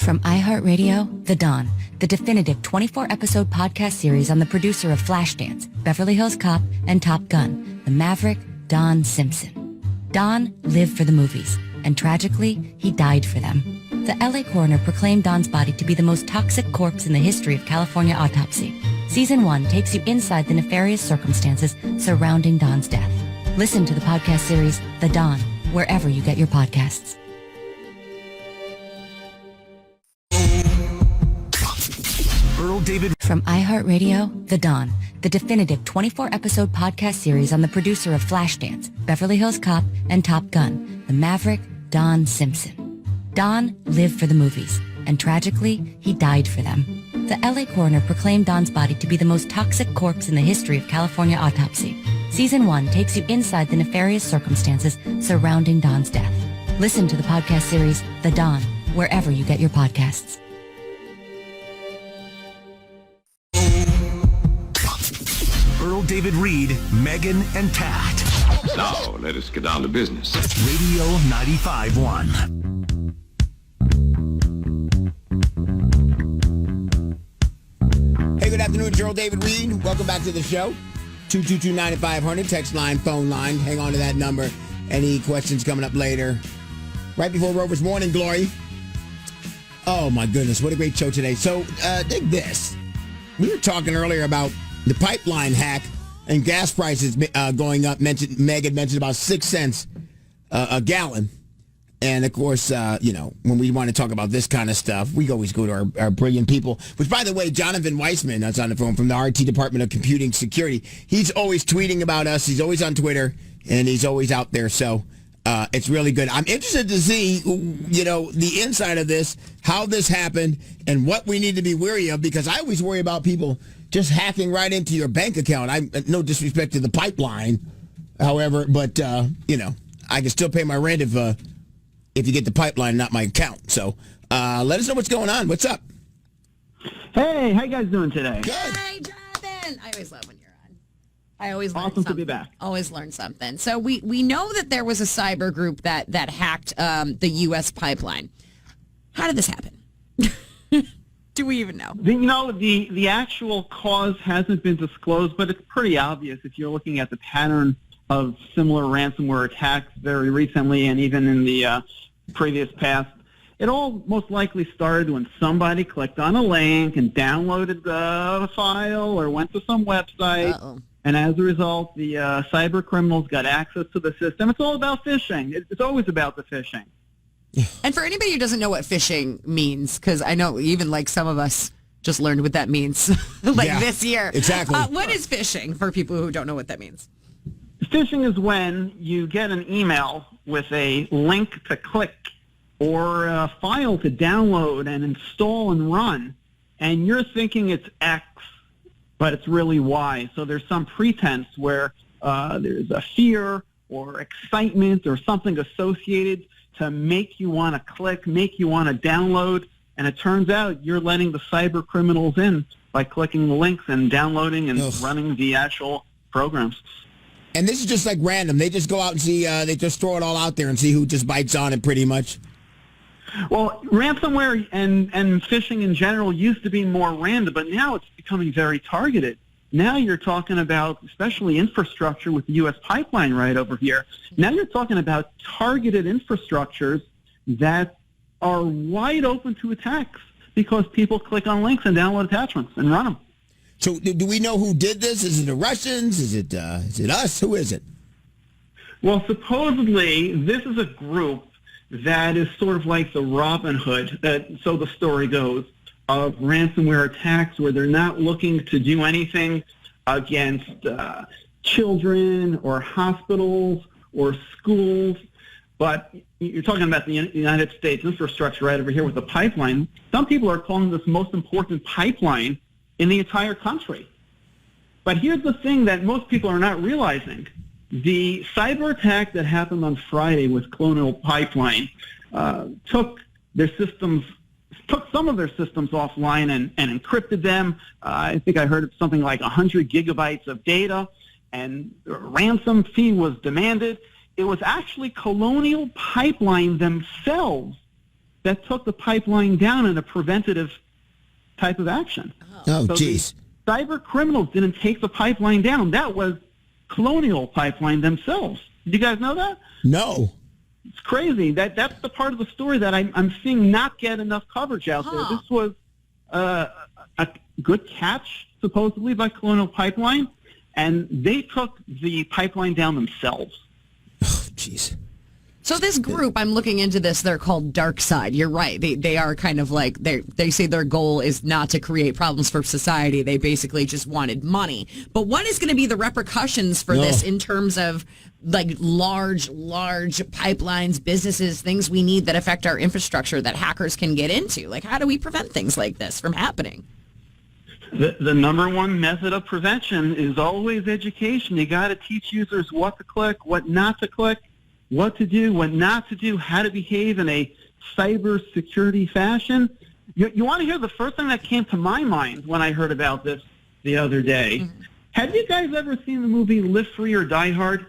From iHeartRadio, The Dawn, the definitive 24-episode podcast series on the producer of Flashdance, Beverly Hills Cop, and Top Gun, the Maverick, Don Simpson. Don lived for the movies, and tragically, he died for them. The LA coroner proclaimed Don's body to be the most toxic corpse in the history of California autopsy. Season 1 takes you inside the nefarious circumstances surrounding Don's death. Listen to the podcast series, The Dawn, wherever you get your podcasts. Earl David. From iHeartRadio, The Dawn, the definitive 24-episode podcast series on the producer of Flashdance, Beverly Hills Cop, and Top Gun, the Maverick, Don Simpson. Don lived for the movies, and tragically, he died for them. The LA coroner proclaimed Don's body to be the most toxic corpse in the history of California autopsy. Season 1 takes you inside the nefarious circumstances surrounding Don's death. Listen to the podcast series, The Dawn, wherever you get your podcasts. Earl David Reed, Megan, and Tat. Now, let us get down to business. Radio 95.1. Hey, good afternoon, it's Earl David Reed. Welcome back to the show. 222-9500, text line, phone line. Hang on to that number. Any questions coming up later. Right before Rover's Morning Glory. Oh, my goodness, what a great show today. So, dig this. We were talking earlier about the pipeline hack and gas prices going up. Meg had mentioned about 6 cents a gallon. And, of course, when we want to talk about this kind of stuff, we always go to our brilliant people. Which, by the way, Jonathan Weissman, that's on the phone from the RT Department of Computing Security. He's always tweeting about us. He's always on Twitter, and he's always out there. So it's really good. I'm interested to see, the inside of this, how this happened, and what we need to be wary of, because I always worry about people just hacking right into your bank account. No disrespect to the pipeline, however, but, I can still pay my rent if you get the pipeline, not my account. So let us know what's going on. What's up? Hey, how you guys doing today? Good. Hi, Jonathan. I always love when you're on. I always learn Awesome something. to be back. Always learn something. So we know that there was a cyber group that hacked the U.S. pipeline. How did this happen? Do we even know? The actual cause hasn't been disclosed, but it's pretty obvious if you're looking at the pattern of similar ransomware attacks very recently and even in the previous past. It all most likely started when somebody clicked on a link and downloaded the file or went to some website. Uh-oh. And as a result, the cyber criminals got access to the system. It's all about phishing. It's always about the phishing. And for anybody who doesn't know what phishing means, because I know even like some of us just learned what that means this year. Exactly. What is phishing for people who don't know what that means? Phishing is when you get an email with a link to click or a file to download and install and run, and you're thinking it's X, but it's really Y. So there's some pretense where there's a fear or excitement or something associated to make you want to click, make you want to download, and it turns out you're letting the cyber criminals in by clicking the links and downloading and running the actual programs. And this is just like random. They just go out and see, they just throw it all out there and see who just bites on it pretty much. Well, ransomware and phishing in general used to be more random, but now it's becoming very targeted. Now you're talking about, especially infrastructure with the U.S. pipeline right over here, now you're talking about targeted infrastructures that are wide open to attacks because people click on links and download attachments and run them. So do we know who did this? Is it the Russians? Is it us? Who is it? Well, supposedly this is a group that is sort of like the Robin Hood, so the story goes, of ransomware attacks where they're not looking to do anything against children or hospitals or schools. But you're talking about the United States infrastructure right over here with the pipeline. Some people are calling this the most important pipeline in the entire country. But here's the thing that most people are not realizing. The cyber attack that happened on Friday with Colonial Pipeline took some of their systems offline and encrypted them. I think I heard something like 100 gigabytes of data, and a ransom fee was demanded. It was actually Colonial Pipeline themselves that took the pipeline down in a preventative type of action. Oh, So jeez. the cyber criminals didn't take the pipeline down. That was Colonial Pipeline themselves. Did you guys know that? No. It's crazy. That's the part of the story that I'm seeing not get enough coverage out there. This was a good catch, supposedly, by Colonial Pipeline, and they took the pipeline down themselves. Oh, jeez. So this group, I'm looking into this, they're called Dark Side. You're right. They are kind of like, they say their goal is not to create problems for society. They basically just wanted money. But what is going to be the repercussions for this in terms of like large pipelines, businesses, things we need that affect our infrastructure that hackers can get into? Like, how do we prevent things like this from happening? The number one method of prevention is always education. You got to teach users what to click, what not to click, what to do, what not to do, how to behave in a cyber security fashion. You want to hear the first thing that came to my mind when I heard about this the other day? Mm-hmm. Have you guys ever seen the movie Live Free or Die Hard?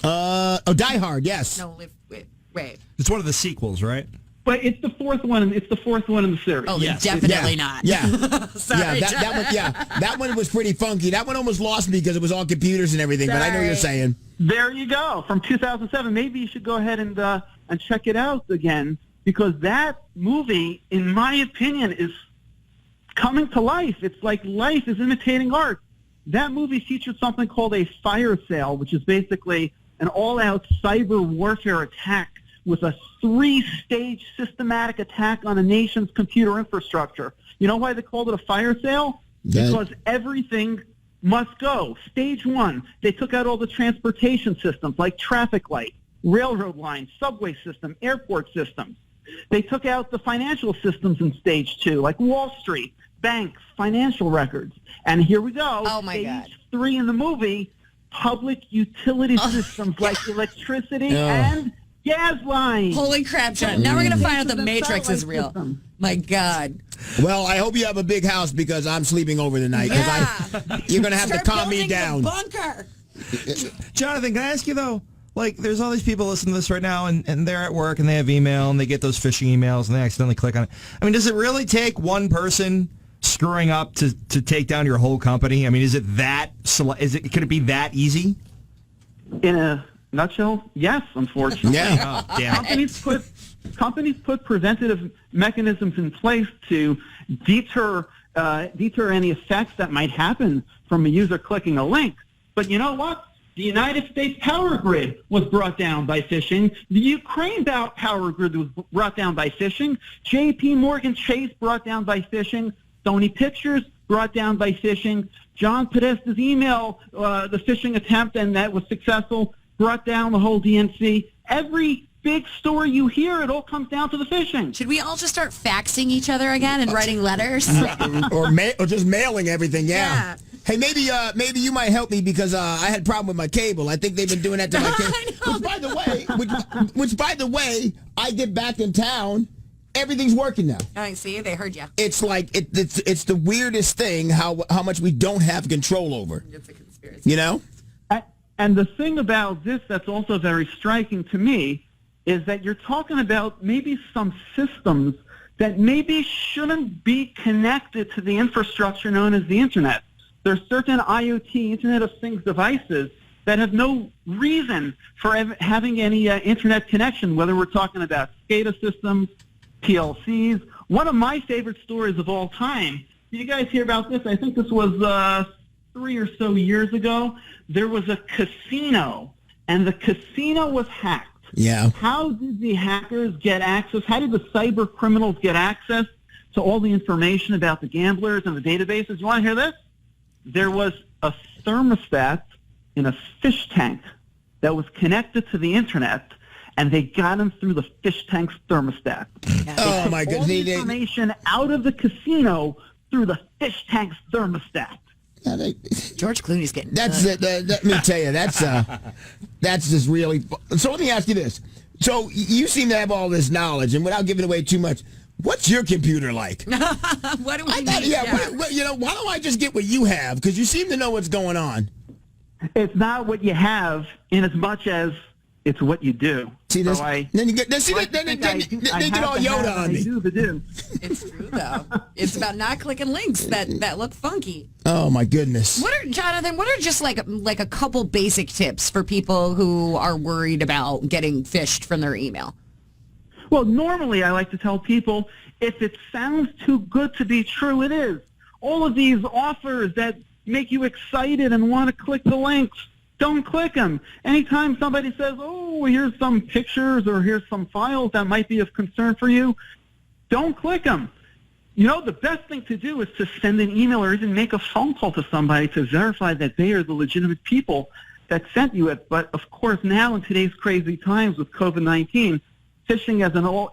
Die Hard, yes. No, wait. It's one of the sequels, right? But it's the fourth one. It's the fourth one in the series. Oh, definitely not. Yeah. Sorry. That one was pretty funky. That one almost lost me because it was all computers and everything, but I know what you're saying. There you go, from 2007. Maybe you should go ahead and check it out again, because that movie, in my opinion, is coming to life. It's like life is imitating art. That movie featured something called a fire sale, which is basically an all-out cyber warfare attack with a 3-stage systematic attack on a nation's computer infrastructure. You know why they called it a fire sale? Because everything must go. Stage 1, they took out all the transportation systems like traffic light, railroad lines, subway system, airport systems. They took out the financial systems in Stage 2, like Wall Street, banks, financial records. And here we go. Oh, my God. Stage 3 in the movie, public utility systems like electricity and gas lines. Holy crap, John. Now we're going to find out the Matrix is real. My God. Well, I hope you have a big house because I'm sleeping over tonight. You're going to have to calm me down. Bunker. Jonathan, can I ask you, though? Like, there's all these people listening to this right now, and they're at work, and they have email, and they get those phishing emails, and they accidentally click on it. I mean, does it really take one person screwing up to take down your whole company? I mean, is it that? Could it be that easy? In a nutshell, yes, unfortunately. Yeah. Oh, damn. Companies put preventative mechanisms in place to deter any effects that might happen from a user clicking a link. But you know what? The United States power grid was brought down by phishing. The Ukraine power grid was brought down by phishing. J.P. Morgan Chase brought down by phishing. Sony Pictures brought down by phishing. John Podesta's email, the phishing attempt, and that was successful, brought down the whole DNC. Every big story you hear, it all comes down to the phishing. Should we all just start faxing each other again and writing letters? or just mailing everything, yeah. Hey, maybe you might help me because I had a problem with my cable. I think they've been doing that to my cable. Which, by the way, I get back in town, everything's working now. I see. They heard you. It's like it's the weirdest thing how much we don't have control over. It's a conspiracy. You know? And the thing about this that's also very striking to me is that you're talking about maybe some systems that maybe shouldn't be connected to the infrastructure known as the Internet. There's certain IoT, Internet of Things devices that have no reason for having any Internet connection, whether we're talking about SCADA systems, PLCs. One of my favorite stories of all time, did you guys hear about this? I think this was 3 or so years ago. There was a casino, and the casino was hacked. Yeah. How did the hackers get access? How did the cyber criminals get access to all the information about the gamblers and the databases? You want to hear this? There was a thermostat in a fish tank that was connected to the Internet, and they got him through the fish tank's thermostat. Oh, my goodness. All the information out of the casino through the fish tank's thermostat. George Clooney's getting let me tell you, that's just really. So let me ask you this. So you seem to have all this knowledge, and without giving away too much, what's your computer like? What do we need? Why don't I just get what you have? Because you seem to know what's going on. It's not what you have in as much as It's what you do. See this? So I, then you get then they get all Yoda on me. I do the do. It's true though. It's about not clicking links that look funky. Oh my goodness. Jonathan, what are just like a couple basic tips for people who are worried about getting phished from their email? Well, normally I like to tell people, if it sounds too good to be true, it is. All of these offers that make you excited and want to click the links, don't click them. Anytime somebody says, oh, here's some pictures or here's some files that might be of concern for you, don't click them. You know, the best thing to do is to send an email or even make a phone call to somebody to verify that they are the legitimate people that sent you it. But, of course, now in today's crazy times with COVID-19, phishing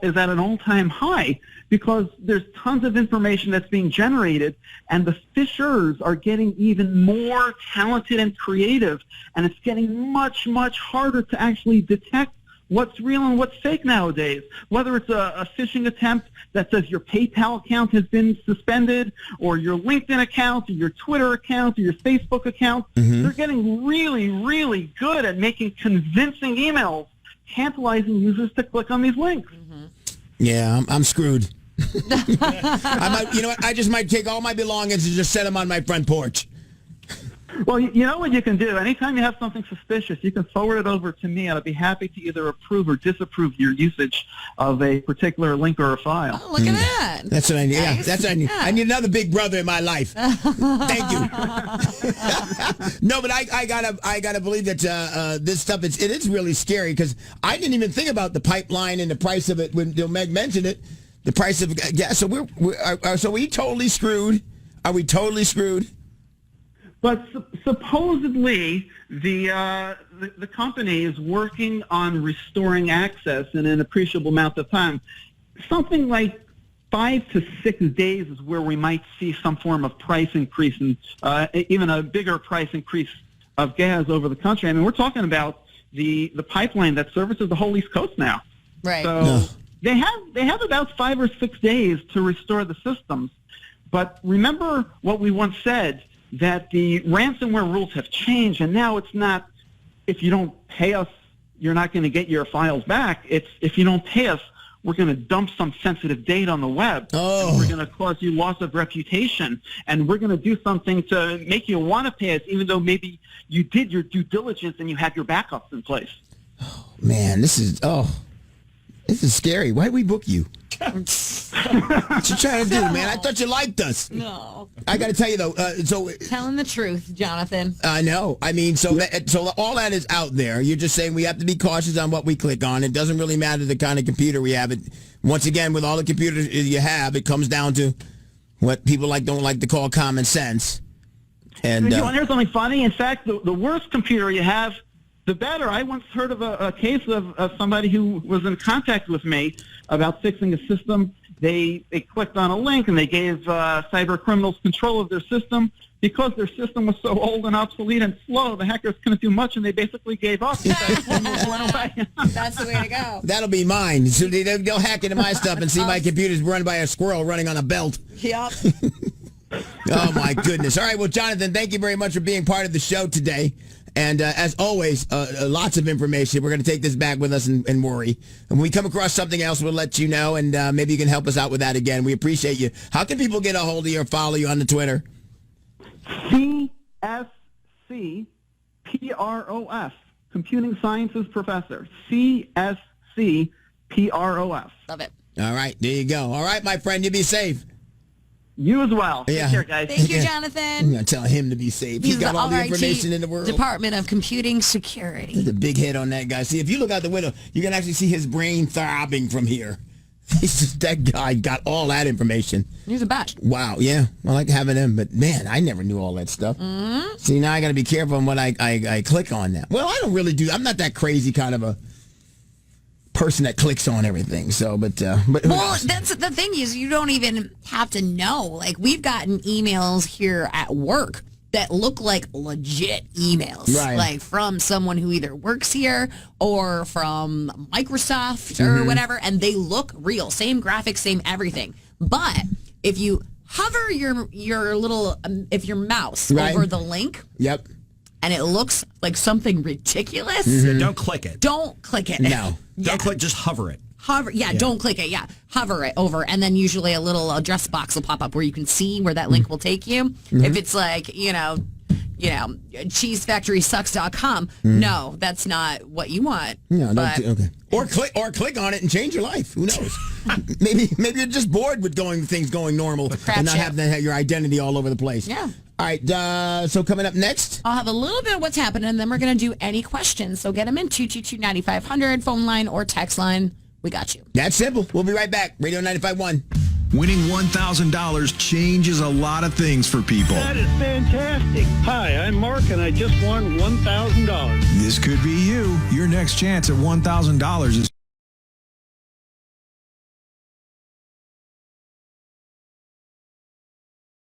is at an all-time high because there's tons of information that's being generated, and the phishers are getting even more talented and creative, and it's getting much, much harder to actually detect what's real and what's fake nowadays. Whether it's a phishing attempt that says your PayPal account has been suspended, or your LinkedIn account, or your Twitter account, or your Facebook account, they're getting really, really good at making convincing emails, tantalizing users to click on these links. Yeah, I'm screwed. I might, you know what? I just might take all my belongings and just set them on my front porch. Well, you know what you can do? Anytime you have something suspicious, you can forward it over to me, and I'd be happy to either approve or disapprove your usage of a particular link or a file. Oh, look at that. That's what I need. Nice. Yeah, that's what I need. I need another big brother in my life. Thank you. No, but I gotta believe that this stuff it is really scary, because I didn't even think about the pipeline and the price of it when Meg mentioned it. The price of gas. So so we totally screwed. Are we totally screwed? But supposedly the company is working on restoring access in an appreciable amount of time. Something like 5 to 6 days is where we might see some form of price increase, and even a bigger price increase of gas over the country. I mean, we're talking about the pipeline that services the whole East Coast now. Right. So they have about 5 or 6 days to restore the systems. But remember what we once said, that the ransomware rules have changed, and now it's not, if you don't pay us, you're not going to get your files back. It's, if you don't pay us, we're going to dump some sensitive data on the web. And we're going to cause you loss of reputation, and we're going to do something to make you want to pay us, even though maybe you did your due diligence and you had your backups in place. Oh, man, this is scary. Why'd we book you? What you trying to do, man? I thought you liked us. No. I got to tell you, though, Telling the truth, Jonathan. I know. I mean, so all that is out there. You're just saying we have to be cautious on what we click on. It doesn't really matter the kind of computer we have. Once again, with all the computers you have, it comes down to what people don't like to call common sense. And you want to hear something funny? In fact, the worse computer you have, the better. I once heard of a case of somebody who was in contact with me about fixing a system. They clicked on a link, and they gave cyber criminals control of their system. Because their system was so old and obsolete and slow, the hackers couldn't do much, and they basically gave up. That's the way to go. That'll be mine. So they'll hack into my stuff and see my computer's run by a squirrel running on a belt. Yep. Oh, my goodness. All right, well, Jonathan, thank you very much for being part of the show today. And as always, lots of information. We're going to take this back with us and worry. And when we come across something else, we'll let you know, and maybe you can help us out with that again. We appreciate you. How can people get a hold of you or follow you on the Twitter? CSCPROF, Computing Sciences Professor. CSCPROF. Love it. All right, there you go. All right, my friend, you be safe. You as well. Yeah. Take care, guys. Thank you, Jonathan. I'm going to tell him to be safe. He's got all the information in the world. Department of Computing Security. There's a big head on that guy. See, if you look out the window, you can actually see his brain throbbing from here. That guy got all that information. He's a bat. Wow, yeah. I like having him, but man, I never knew all that stuff. Mm-hmm. See, now I got to be careful on what I click on now. Well, I don't really do. I'm not that crazy kind of a person that clicks on everything. So, but well, that's the thing is you don't even have to know. Like, we've gotten emails here at work that look like legit emails, right, like from someone who either works here or from Microsoft or whatever, and they look real. Same graphics, same everything. But if you hover your little, if your mouse right over the link, yep, and it looks like something ridiculous, Don't click it. don't click it. No. Don't click, just hover it. Hover, don't click it. Yeah, hover it over, and then usually a little address box will pop up where you can see where that link will take you. If it's like, cheesefactorysucks.com, no, that's not what you want. No, but, okay. Or click on it and change your life. Who knows? maybe you're just bored with things going normal and not having your identity all over the place. Yeah. All right. So coming up next, I'll have a little bit of what's happening, and then we're going to do any questions. So get them in 222-9500, phone line or text line. We got you. that's simple. We'll be right back. Radio 95.1. Winning $1,000 changes a lot of things for people. That is fantastic. Hi, I'm Mark, and I just won $1,000. This could be you. Your next chance at $1,000 is